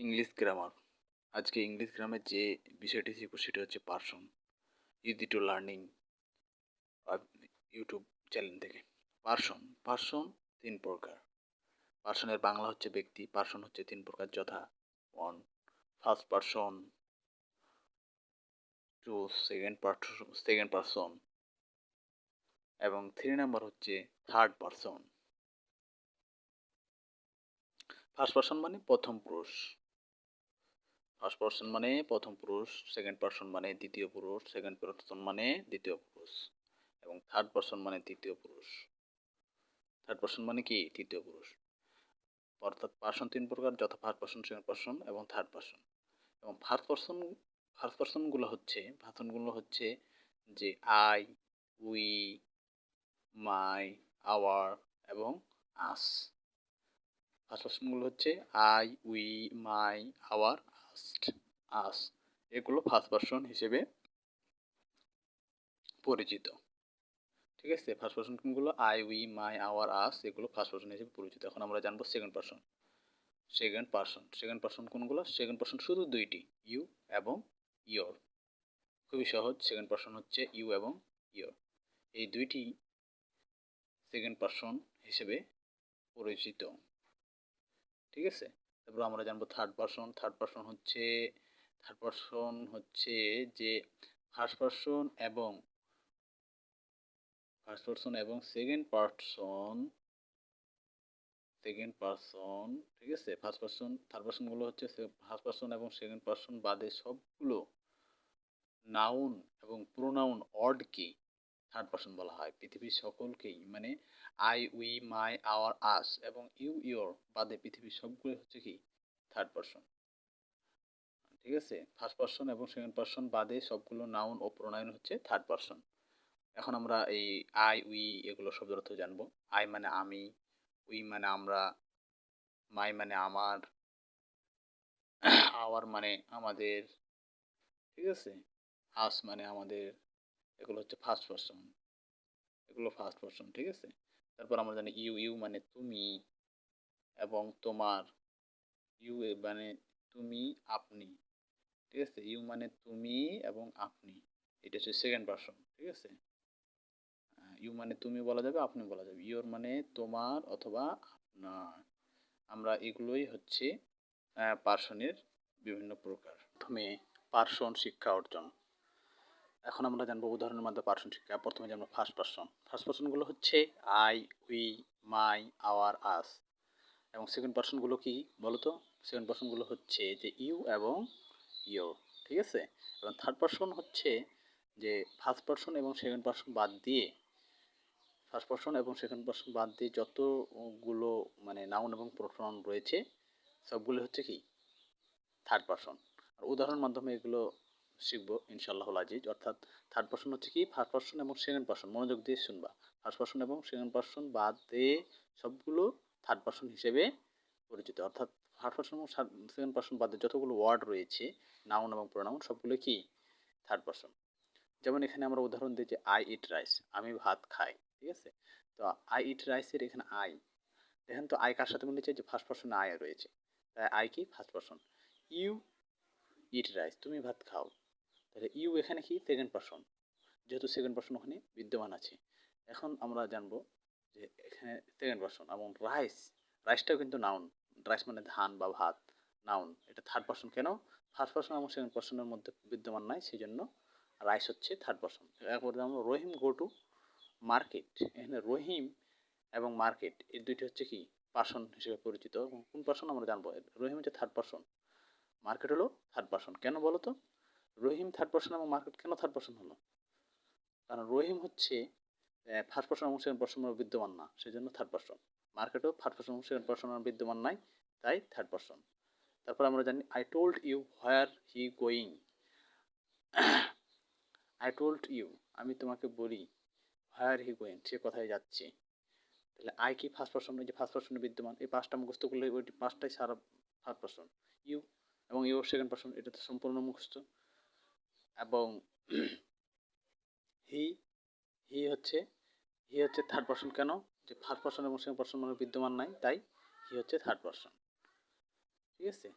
English grammar. আজকে English গ্রামের যে বিষয়টি শিখব সেটা হচ্ছে person. Easy to learning YouTube channel থেকে। পার্সন তিন প্রকার। পার্সনের বাংলা হচ্ছে ব্যক্তি। পার্সন হচ্ছে তিন প্রকার যথা: one, first person; two, second person; এবং 3 নাম্বার হচ্ছে থার্ড পার্সন। ফার্স্ট পার্সন মানে প্রথম পুরুষ। ফার্স্ট পার্সন মানে প্রথম পুরুষ, সেকেন্ড পার্সন মানে দ্বিতীয় পুরুষ, সেকেন্ড পার্সন মানে দ্বিতীয় পুরুষ, এবং থার্ড পার্সন মানে তৃতীয় পুরুষ। থার্ড পার্সন মানে কি? তৃতীয় পুরুষ। অর্থাৎ পার্সন তিন প্রকার যথা: ফার্স্ট পার্সন, সেকেন্ড পার্সন এবং থার্ড পার্সন। এবং ফার্স্ট পার্সনগুলো হচ্ছে যে আই, উই, মাই, আওয়ার এবং আস। ফার্স্ট পার্সনগুলো হচ্ছে আই, উই, মাই, আওয়ার, আস। এগুলো ফার্স্ট পার্সন হিসেবে পরিচিত। ঠিক আছে? ফার্স্ট পার্সন কোনগুলো? আই, উই, মাই, আওয়ার, আস। এগুলো ফার্স্ট পার্সন হিসেবে পরিচিত। এখন আমরা জানবো সেকেন্ড পার্সন। সেকেন্ড পার্সন কোনগুলো? সেকেন্ড পার্সন শুধু দুইটি, ইউ এবং ইয়োর। খুবই সহজ। সেকেন্ড পার্সন হচ্ছে ইউ এবং ইয়োর। এই দুইটি সেকেন্ড পার্সন হিসেবে পরিচিত। ঠিক আছে? তারপর আমরা জানবো থার্ড পার্সন। থার্ড পার্সন হচ্ছে যে ফার্স্ট পার্সন এবং সেকেন্ড পার্সন। ঠিক আছে? থার্ড পার্সনগুলো হচ্ছে ফার্স্ট পার্সন এবং সেকেন্ড পার্সন বাদে সবগুলো নাউন এবং প্রোনাউন অডকে থার্ড পার্সন বলা হয়। পৃথিবীর সকলকেই, মানে আই, উই, মাই, আওয়ার, আস এবং ইউ, ইয়োর বাদে পৃথিবীর সবগুলো হচ্ছে কি? Third person. ঠিক আছে? ফার্স্ট পার্সন এবং সেকেন্ড পার্সন বাদে সবগুলো নাউন ও প্রোনাউন হচ্ছে থার্ড পার্সন। এখন আমরা এই আই, উই এগুলো শব্দের অর্থ জানবো। আই মানে আমি, উই মানে আমরা, মাই মানে আমার, আওয়ার মানে আমাদের। ঠিক আছে? আস মানে আমাদের। এগুলো হচ্ছে ফার্স্ট পার্সন। ঠিক আছে? তারপর আমরা জানি ইউ মানে তুমি এবং তোমার। মানে তুমি, আপনি। ঠিক আছে? ইউ মানে তুমি এবং আপনি। এটা হচ্ছে সেকেন্ড পার্সন। ঠিক আছে? ইউ মানে তুমি বলা যাবে, আপনি বলা যাবে। ইয়োর মানে তোমার অথবা আপনার। আমরা এগুলোই হচ্ছে পার্সনের বিভিন্ন প্রকার। প্রথমে পার্সন শিক্ষা অর্জন। এখন আমরা জানবো উদাহরণের মাধ্যমে পার্সন শিক্ষা। প্রথমে জানবো ফার্স্ট পার্সন। ফার্স্ট পার্সনগুলো হচ্ছে আই, উই, মাই, আওয়ার, আস। এবং সেকেন্ড পার্সনগুলো কি বলতো? সেকেন্ড পার্সনগুলো হচ্ছে যে ইউ এবং ইয়োর। ঠিক আছে? এবং থার্ড পার্সন হচ্ছে যে ফার্স্ট পার্সন এবং সেকেন্ড পার্সন বাদ দিয়ে যতগুলো মানে নাউন এবং প্রোনাউন রয়েছে সবগুলো হচ্ছে কি? Third person. আর উদাহরণের মাধ্যমে এগুলো শিখবো ইনশাআল্লাহুল আজিজ। অর্থাৎ থার্ড পার্সন হচ্ছে কি? ফার্স্ট পার্সন এবং সেকেন্ড পার্সন। মনোযোগ দিয়ে শুনবা। ফার্স্ট পার্সন এবং সেকেন্ড পার্সন বাদ দিয়ে সবগুলো থার্ড পার্সন হিসেবে পরিচিত। অর্থাৎ ফার্স্ট পার্সন এবং সেকেন্ড পার্সন বাদে যতগুলো ওয়ার্ড রয়েছে নাউন এবং প্রোনাউন সবগুলো কি? Third person. যেমন এখানে আমরা উদাহরণ দিই যে আই ইট রাইস, আমি ভাত খাই। ঠিক আছে? তো আই ইট রাইসের এখানে আই, দেখেন তো আই কার সাথে মিলেছে? যে ফার্স্ট পার্সনে আই রয়েছে, তাই আই কি? First person. You eat rice, তুমি ভাত খাও, তাহলে ইউ এখানে কি? সেকেন্ড পার্সন, যেহেতু সেকেন্ড পার্সন ওখানে বিদ্যমান আছে। এখন আমরা জানবো যে এখানে সেকেন্ড পার্সন এবং রাইসটাও কিন্তু নাউন। রাইস মানে ধান বা ভাত, নাউন। এটা থার্ড পার্সন কেন? ফার্স্ট পার্সন এবং সেকেন্ড পার্সনের মধ্যে বিদ্যমান নাই, সেই জন্য রাইস হচ্ছে থার্ড পার্সন। এরপর আমরা রহিম গো টু মার্কেট। এখানে রহিম এবং মার্কেট এই দুইটি হচ্ছে কি? পার্সন হিসেবে পরিচিত। এবং কোন পার্সন আমরা জানবো? রহিম হচ্ছে থার্ড পার্সন, মার্কেট হলো থার্ড পার্সন। কেন বলো তো? রহিম থার্ড পার্সন এবং মার্কেট কেন থার্ড পার্সন হলো? কারণ রহিম হচ্ছে ফার্স্ট পার্সন এবং সেকেন্ড পার্সনের বিদ্যমান না, সেই জন্য থার্ড পার্সন। মার্কেটও ফার্স্ট পার্সন এবং সেকেন্ড পার্সনের বিদ্যমান নাই, তাই থার্ড পার্সন। তারপর আমরা জানি I told you where he going. I told you, আমি তোমাকে বলি, হোয়ার হি গোয়িং, সে কোথায় যাচ্ছে। তাহলে আই কি? ফার্স্ট পার্সন, এই যে ফার্স্ট পার্সনে বিদ্যমান, এই পাঁচটা মুখস্থ করলে ওইটি পাঁচটাই সারা থার্ড পার্সন। ইউ এবং ইউ সেকেন্ড পার্সন, এটা তো সম্পূর্ণ মুখস্থ। এবং হি হি হচ্ছে থার্ড পার্সন কেন? যে ফার্স্ট পার্সন এবং সেকেন্ড পার্সন মানে বিদ্যমান নাই, তাই হি হচ্ছে থার্ড পার্সন। ঠিক আছে?